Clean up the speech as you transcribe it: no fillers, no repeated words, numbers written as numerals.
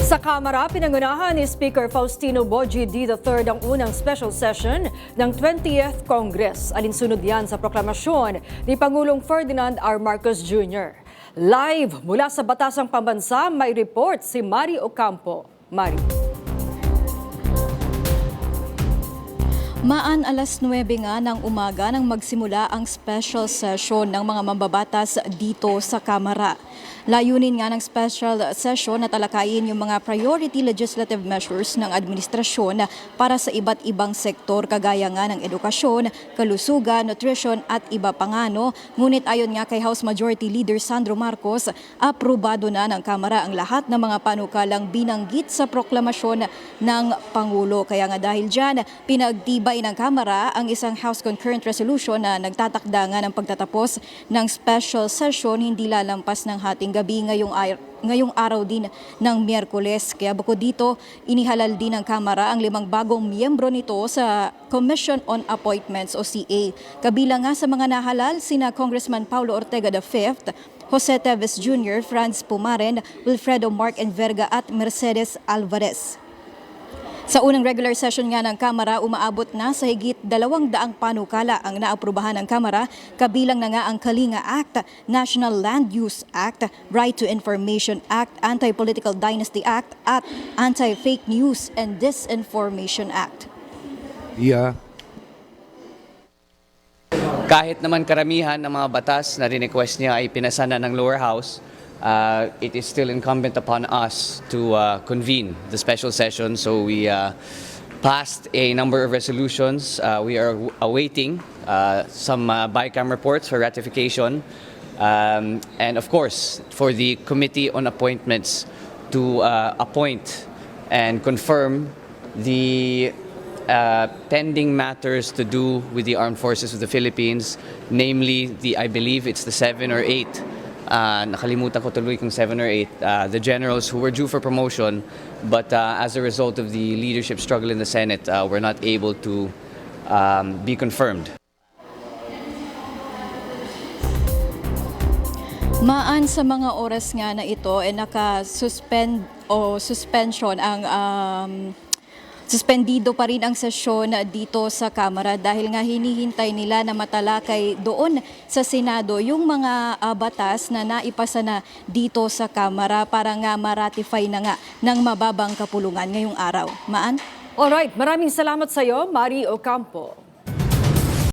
Sa Kamara, pinangunahan ni Speaker Faustino Bogie III ang unang special session ng 20th Congress. Alinsunod yan sa proklamasyon ni Pangulong Ferdinand R. Marcos Jr. Live mula sa Batasang Pambansa, may report si Mari Ocampo. Mari. Maan alas 9 nga ng umaga nang magsimula ang special session ng mga mambabatas dito sa Kamara. Layunin nga ng special session na talakayin yung mga priority legislative measures ng administrasyon para sa iba't ibang sektor kagaya nga ng edukasyon, kalusugan, nutrition at iba pa nga no. Ngunit ayon nga kay House Majority Leader Sandro Marcos, aprobado na ng Kamara ang lahat ng mga panukalang binanggit sa proklamasyon ng Pangulo. Kaya nga dahil dyan, pinagtibay ng Kamara ang isang House Concurrent Resolution na nagtatakda nga ng pagtatapos ng special session hindi lalampas ng hating gabi ngayong araw din ng Miyerkules. Kaya bukod dito, inihalal din ng Kamara ang 5 bagong miyembro nito sa Commission on Appointments o CA. Kabilang nga sa mga nahalal sina Congressman Paulo Ortega V, Jose Teves Jr., Franz Pumaren, Wilfredo Mark Enverga at Mercedes Alvarez. Sa unang regular session nga ng Kamara, umaabot na sa higit 200 panukala ang naaprubahan ng Kamara, kabilang na nga ang Kalinga Act, National Land Use Act, Right to Information Act, Anti-Political Dynasty Act at Anti-Fake News and Disinformation Act. Kahit naman karamihan ng mga batas na request niya ay pinasa na ng lower house, it is still incumbent upon us to convene the special session. So we passed a number of resolutions. We are awaiting some BICAM reports for ratification. And of course, for the Committee on Appointments to appoint and confirm the pending matters to do with the Armed Forces of the Philippines, namely I believe it's the 7 or 8. Nakalimutan ko tuloy kung 7 or 8, the generals who were due for promotion, but as a result of the leadership struggle in the Senate, were not able to be confirmed. Maan sa mga oras nga na ito naka-suspend o suspension ang suspendido pa rin ang sesyon dito sa Kamara dahil nga hinihintay nila na matalakay doon sa Senado yung mga batas na naipasa na dito sa Kamara para nga ma-ratify na nga ng mababang kapulungan ngayong araw. Maan? Alright, maraming salamat sa iyo, Mari Ocampo.